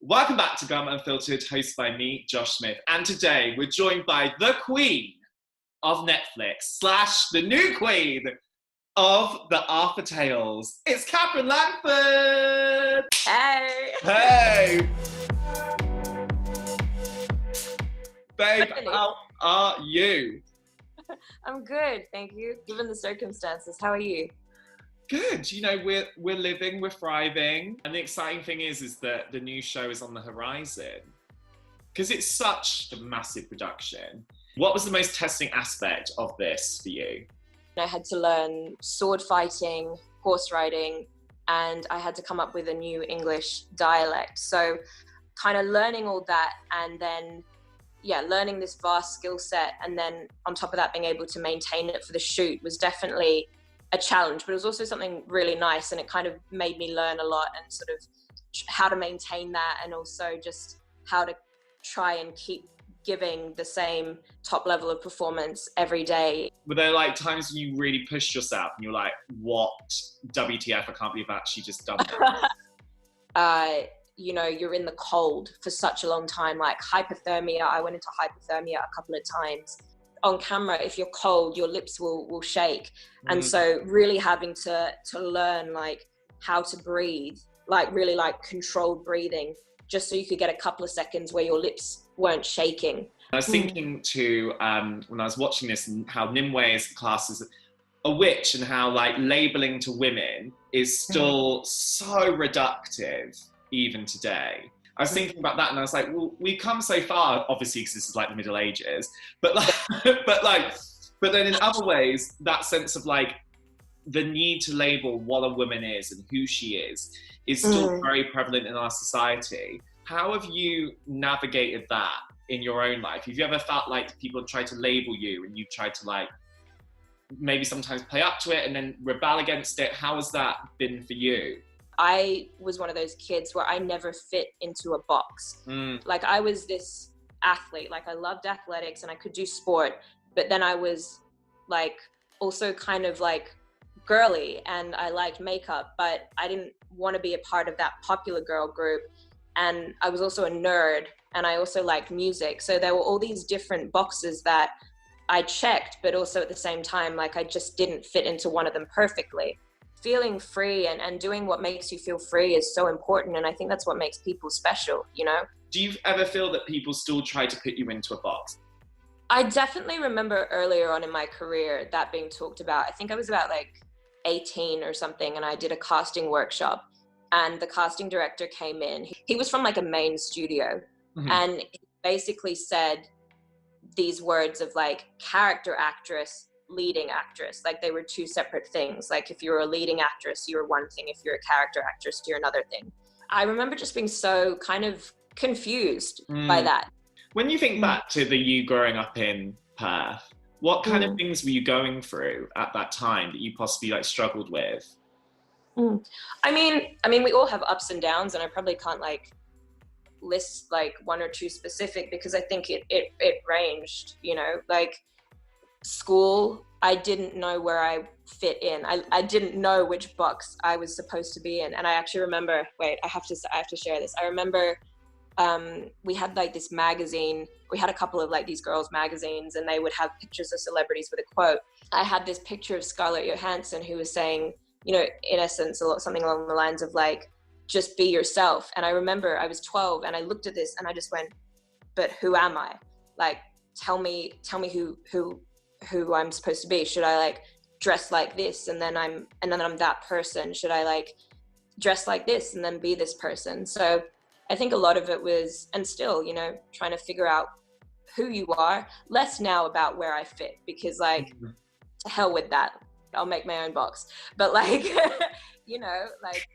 Welcome back to GLAMOUR Unfiltered, hosted by me, Josh Smith. And today we're joined by the queen of Netflix / the new queen of the Arthur Tales. It's Katherine Langford! Hey! Hey! Babe, how are you? I'm good, thank you. Given the circumstances, how are you? Good. You know, we're living, we're thriving. And the exciting thing is that the new show is on the horizon. Because it's such a massive production. What was the most testing aspect of this for you? I had to learn sword fighting, horse riding, and I had to come up with a new English dialect. So kind of learning all that and then, learning this vast skill set, and then on top of that, being able to maintain it for the shoot was definitely a challenge, but it was also something really nice, and it kind of made me learn a lot and sort of how to maintain that, and also just how to try and keep giving the same top level of performance every day. Were there like times when you really pushed yourself and you're like, what, WTF, I can't believe I've actually just done that? You know, you're in the cold for such a long time, like hypothermia. I went into hypothermia a couple of times. On camera, if you're cold, your lips will shake. And so really having to learn like how to breathe, like really like controlled breathing, just so you could get a couple of seconds where your lips weren't shaking. I was thinking too, when I was watching this, and how Nimue is classed as a witch, and how like labeling to women is still so reductive even today. I was thinking about that, and I was like, well, we've come so far, obviously, because this is like the Middle Ages, but then in other ways, that sense of like the need to label what a woman is and who she is still very prevalent in our society. How have you navigated that in your own life? Have you ever felt like people have tried to label you, and you've tried to like maybe sometimes play up to it and then rebel against it? How has that been for you? I was one of those kids where I never fit into a box. Like I was this athlete, like I loved athletics and I could do sport, but then I was like also kind of like girly, and I liked makeup, but I didn't want to be a part of that popular girl group. And I was also a nerd, and I also liked music. So there were all these different boxes that I checked, but also at the same time, like I just didn't fit into one of them perfectly. Feeling free and doing what makes you feel free is so important, and I think that's what makes people special, you know? Do you ever feel that people still try to put you into a box? I definitely remember earlier on in my career that being talked about. I think I was about like 18 or something, and I did a casting workshop, and the casting director came in. He was from like a main studio, and he basically said these words of like character actress, leading actress, like they were two separate things. Like if you were a leading actress, you were one thing. If you're a character actress, you're another thing. I remember just being so kind of confused by that. When you think back to you growing up in Perth, what kind of things were you going through at that time that you possibly like struggled with? I mean, we all have ups and downs, and I probably can't like list like one or two specific, because I think it ranged, you know, like school, I didn't know where I fit in. I didn't know which box I was supposed to be in. And I actually remember, I have to share this. I remember we had like this magazine. We had a couple of like these girls magazines, and they would have pictures of celebrities with a quote. I had this picture of Scarlett Johansson, who was saying, you know, in essence, something along the lines of like, just be yourself. And I remember I was 12, and I looked at this and I just went, but who am I? Like, tell me who I'm supposed to be. Should I like dress like this and then I'm that person? Should I like dress like this and then be this person? So I think a lot of it was, and still, you know, trying to figure out who you are, less now about where I fit, because like to hell with that, I'll make my own box. But like, you know, like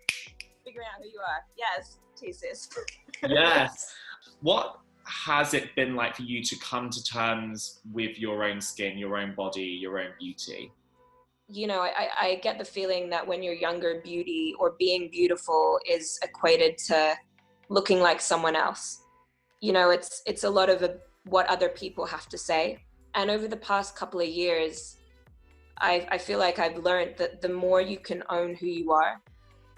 figuring out who you are. Yes, thesis. Yes. What has it been like for you to come to terms with your own skin, your own body, your own beauty? You know, I get the feeling that when you're younger, beauty or being beautiful is equated to looking like someone else. You know, it's a lot of what other people have to say. And over the past couple of years, I feel like I've learned that the more you can own who you are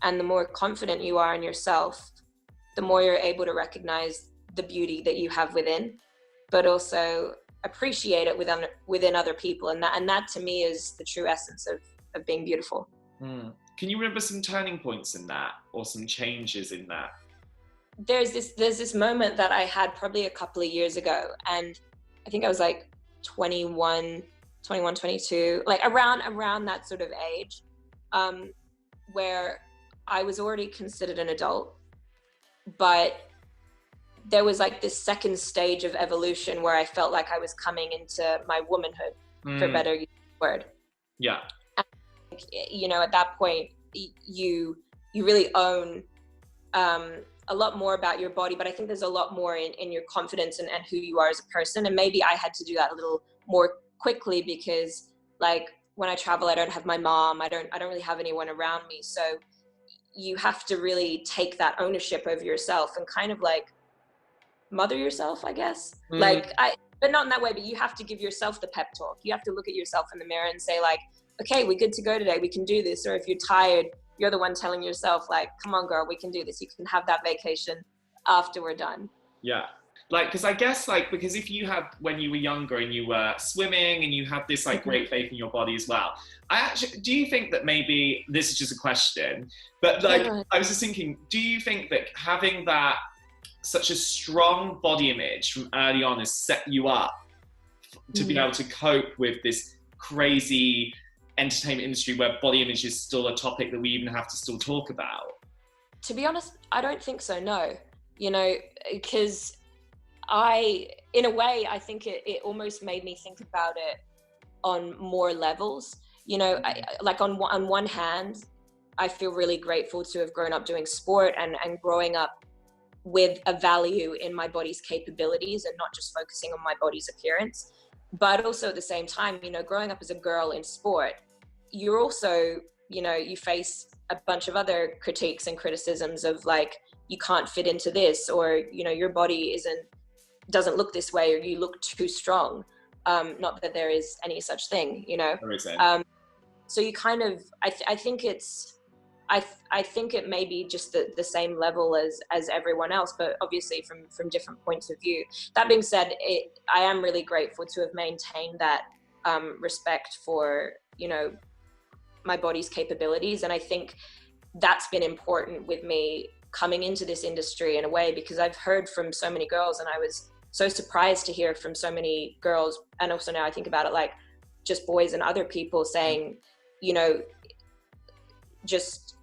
and the more confident you are in yourself, the more you're able to recognize the beauty that you have within, but also appreciate it within other people. And that to me is the true essence of being beautiful. Can you remember some turning points in that, or some changes in that? There's this moment that I had probably a couple of years ago, and I think I was like 21, 22, like around that sort of age, where I was already considered an adult, but there was like this second stage of evolution where I felt like I was coming into my womanhood, for better word. Yeah. And, you know, at that point, you really own a lot more about your body, but I think there's a lot more in your confidence and who you are as a person. And maybe I had to do that a little more quickly because, like, when I travel, I don't have my mom. I don't really have anyone around me. So you have to really take that ownership over yourself and kind of like mother yourself, I guess. But not in that way, but you have to give yourself the pep talk. You have to look at yourself in the mirror and say, like, okay, we're good to go today. We can do this. Or if you're tired, you're the one telling yourself, like, come on, girl, we can do this. You can have that vacation after we're done. Yeah. Like, because I guess, like, because if you had, when you were younger and you were swimming and you had this, like, great faith in your body as well, do you think that maybe, this is just a question, but, like, I was just thinking, do you think that having that, such a strong body image from early on has set you up to be able to cope with this crazy entertainment industry where body image is still a topic that we even have to still talk about? To be honest, I don't think so, no. You know, because in a way, I think it almost made me think about it on more levels. You know, like on one hand, I feel really grateful to have grown up doing sport and growing up with a value in my body's capabilities and not just focusing on my body's appearance. But also at the same time, you know, growing up as a girl in sport, you're also, you know, you face a bunch of other critiques and criticisms of, like, you can't fit into this, or, you know, your body doesn't look this way, or you look too strong. Not that there is any such thing, you know. So you kind of, I think it may be just the same level as everyone else, but obviously from different points of view. That being said, I am really grateful to have maintained that respect for, you know, my body's capabilities. And I think that's been important with me coming into this industry in a way, because I've heard from so many girls, and I was so surprised to hear from so many girls, and also now I think about it, like, just boys and other people saying, you know, just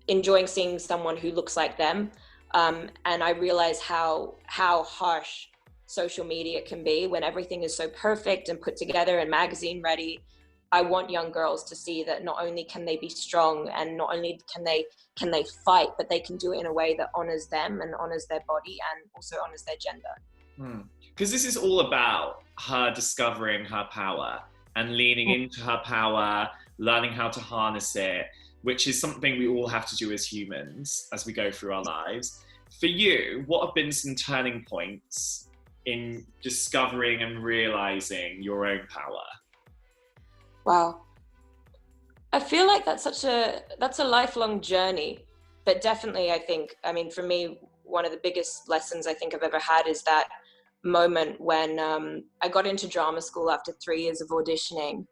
enjoying seeing someone who looks like them. And I realize how harsh social media can be when everything is so perfect and put together and magazine ready. I want young girls to see that not only can they be strong, and not only can they fight, but they can do it in a way that honors them and honors their body and also honors their gender. Because this is all about her discovering her power and leaning into her power, learning how to harness it, which is something we all have to do as humans as we go through our lives. For you, what have been some turning points in discovering and realizing your own power? Wow. I feel like that's a lifelong journey, but definitely I mean, for me, one of the biggest lessons I think I've ever had is that moment when I got into drama school after 3 years of auditioning,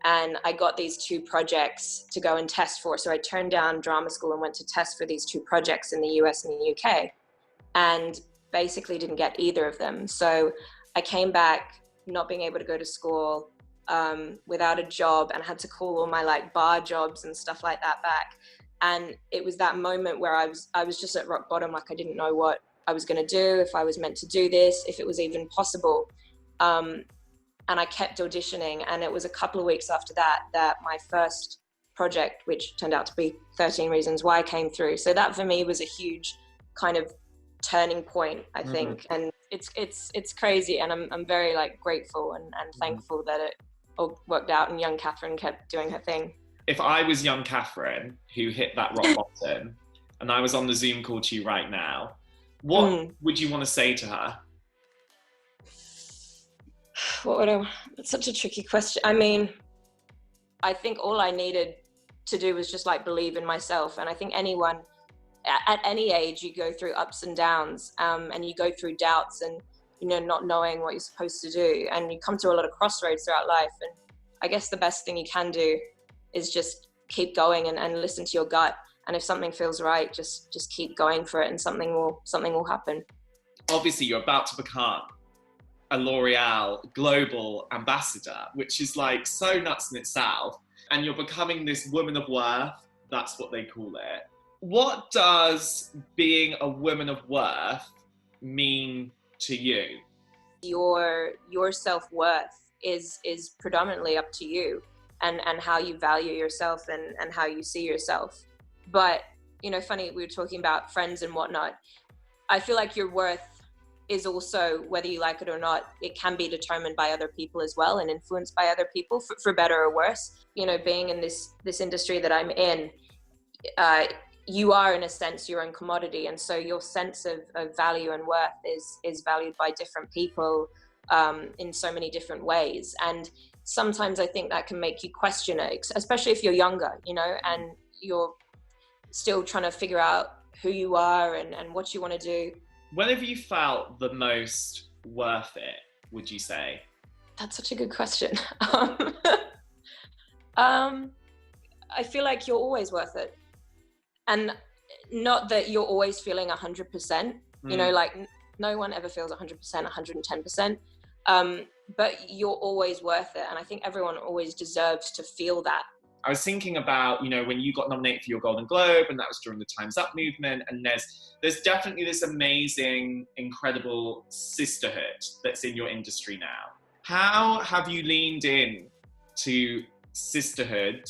and I got these 2 projects to go and test for. So I turned down drama school and went to test for these 2 projects in the US and the UK, and basically didn't get either of them. So I came back not being able to go to school, without a job, and had to call all my, like, bar jobs and stuff like that back. And it was that moment where I was just at rock bottom. Like, I didn't know what I was going to do, if I was meant to do this, if it was even possible. And I kept auditioning, and it was a couple of weeks after that my first project, which turned out to be 13 Reasons Why, came through. So that for me was a huge kind of turning point, I think. And it's crazy, and I'm very, like, grateful and thankful that it all worked out and young Katherine kept doing her thing. If I was young Katherine who hit that rock bottom and I was on the Zoom call to you right now, what would you want to say to her? It's such a tricky question. I mean, I think all I needed to do was just, like, believe in myself. And I think anyone at any age you go through ups and downs, and you go through doubts and, you know, not knowing what you're supposed to do, and you come to a lot of crossroads throughout life. And I guess the best thing you can do is just keep going and listen to your gut. And if something feels right, just keep going for it, and something will happen. Obviously, you're about to become a L'Oreal global ambassador, which is like so nuts in itself. And you're becoming this woman of worth. That's what they call it. What does being a woman of worth mean to you? Your self-worth is predominantly up to you, and how you value yourself and how you see yourself. But, you know, funny, we were talking about friends and whatnot. I feel like your worth is also, whether you like it or not, it can be determined by other people as well, and influenced by other people, for better or worse. You know, being in this industry that I'm in, you are, in a sense, your own commodity, and so your sense of value and worth is valued by different people in so many different ways. And sometimes I think that can make you question it, especially if you're younger, you know, and you're still trying to figure out who you are and what you want to do. When have you felt the most worth it, would you say? That's such a good question. I feel like you're always worth it. And not that you're always feeling 100%, you know, like no one ever feels 100%, 110%. But you're always worth it. And I think everyone always deserves to feel that. I was thinking about, you know, when you got nominated for your Golden Globe, and that was during the Time's Up movement, and there's definitely this amazing, incredible sisterhood that's in your industry now. How have you leaned in to sisterhood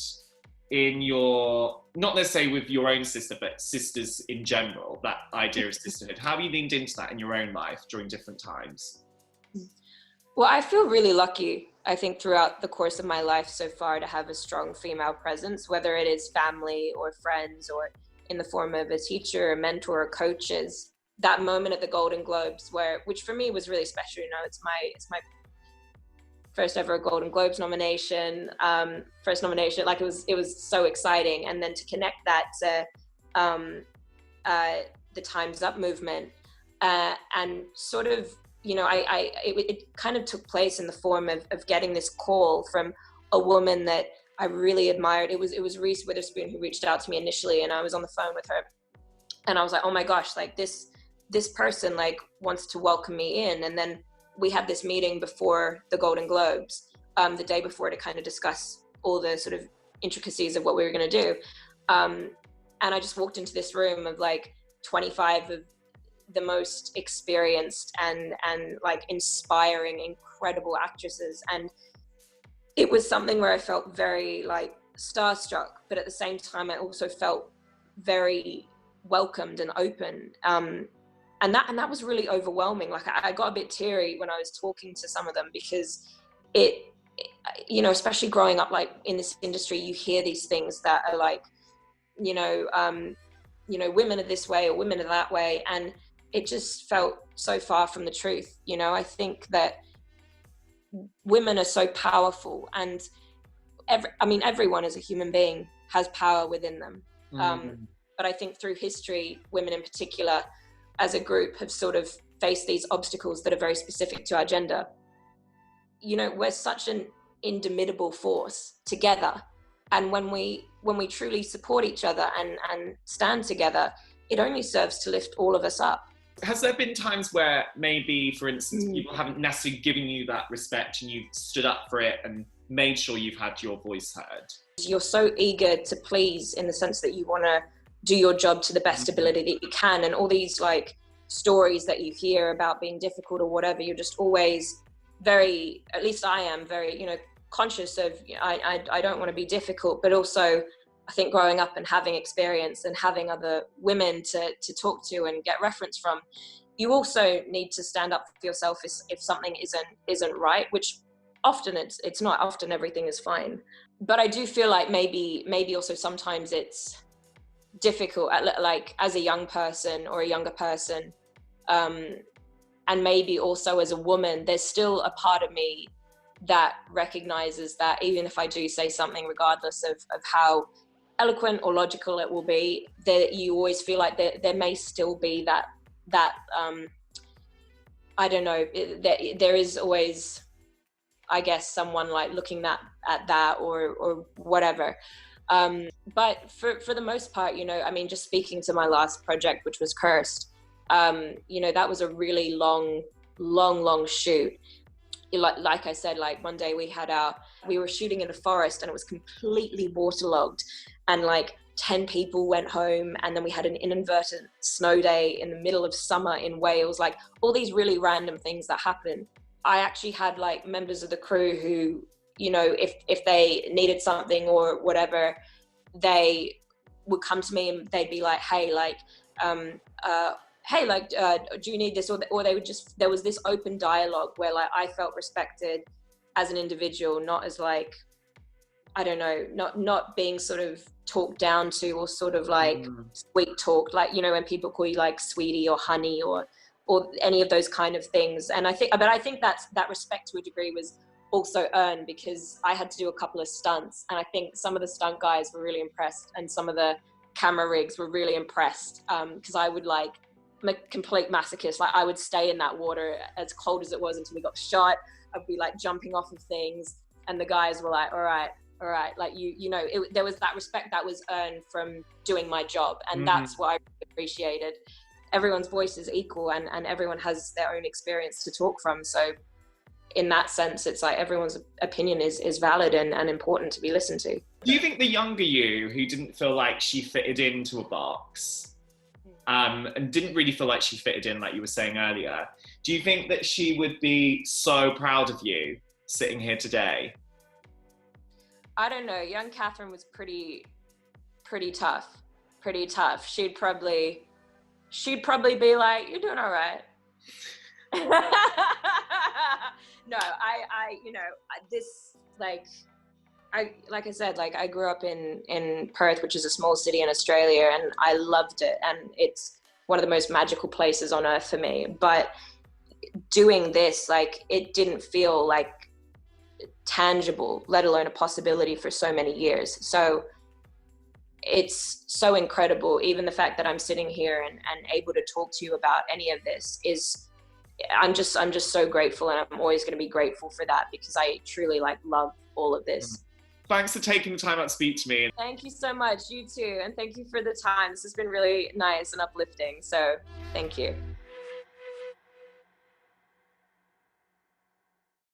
in your, not necessarily with your own sister, but sisters in general, that idea of sisterhood? How have you leaned into that in your own life during different times? Well, I feel really lucky, I think, throughout the course of my life so far, to have a strong female presence, whether it is family or friends or in the form of a teacher, a mentor, or coaches. That moment at the Golden Globes, which for me was really special. You know, it's my first ever Golden Globes nomination, first nomination. Like it was so exciting, and then to connect that to the Time's Up movement, and sort of, you know, it kind of took place in the form of getting this call from a woman that I really admired. It was Reese Witherspoon who reached out to me initially, and I was on the phone with her, and I was like, oh my gosh, like this person like wants to welcome me in. And then we had this meeting before the Golden Globes, the day before, to kind of discuss all the sort of intricacies of what we were going to do. And I just walked into this room of like 25 of the most experienced and like inspiring, incredible actresses. And it was something where I felt very like starstruck, but at the same time, I also felt very welcomed and open. And that was really overwhelming. Like I got a bit teary when I was talking to some of them, because it, you know, especially growing up like in this industry, you hear these things that are like, you know, women are this way or women are that way. And it just felt so far from the truth. You know, I think that women are so powerful, and everyone as a human being has power within them. But I think through history, women in particular, as a group, have sort of faced these obstacles that are very specific to our gender. You know, we're such an indomitable force together. And when we truly support each other and stand together, it only serves to lift all of us up. Has there been times where maybe, for instance, people haven't necessarily given you that respect and you've stood up for it and made sure you've had your voice heard? You're so eager to please, in the sense that you want to do your job to the best ability that you can. And all these like stories that you hear about being difficult or whatever, you're just always very, at least I am very, you know, conscious of, I don't want to be difficult, but also I think growing up and having experience and having other women to talk to and get reference from, you also need to stand up for yourself if something isn't right, which often it's not. Often everything is fine. But I do feel like maybe also sometimes it's difficult like as a young person or a younger person, and maybe also as a woman, there's still a part of me that recognizes that even if I do say something, regardless of how eloquent or logical it will be, that you always feel like there may still be that I don't know, there is always, I guess, someone like looking at that or whatever. But for the most part, you know, I mean, just speaking to my last project, which was Cursed, you know, that was a really long shoot. Like I said, like one day we were shooting in a forest and it was completely waterlogged, and like 10 people went home, and then we had an inadvertent snow day in the middle of summer in Wales, like all these really random things that happen. I actually had like members of the crew who, you know, if they needed something or whatever, they would come to me and they'd be like, hey, like, hey, like, do you need this? Or they would just, there was this open dialogue where like I felt respected as an individual, not as like, I don't know, not being sort of talked down to or sort of like sweet talked, like, you know, when people call you like sweetie or honey or any of those kind of things. And I think that respect to a degree was also earned because I had to do a couple of stunts, and I think some of the stunt guys were really impressed and some of the camera rigs were really impressed, because I would like, I'm a complete masochist. Like I would stay in that water as cold as it was until we got shot. I'd be like jumping off of things, and the guys were like, all right, like you know, there was that respect that was earned from doing my job, and that's what I appreciated. Everyone's voice is equal, and everyone has their own experience to talk from. So in that sense, it's like everyone's opinion is valid and important to be listened to. Do you think the younger you, who didn't feel like she fitted into a box, and didn't really feel like she fitted in, like you were saying earlier, do you think that she would be so proud of you sitting here today? I don't know. Young Katherine was pretty tough. She'd probably be like, you're doing all right. No, I you know, this, like I said, like I grew up in Perth, which is a small city in Australia, and I loved it, and it's one of the most magical places on earth for me. But doing this, like, it didn't feel like tangible, let alone a possibility, for so many years. So it's so incredible. Even the fact that I'm sitting here and able to talk to you about any of this is, I'm just so grateful, and I'm always going to be grateful for that, because I truly like love all of this. Thanks for taking the time out to speak to me. Thank you so much. You too. And thank you for the time. This has been really nice and uplifting. So thank you.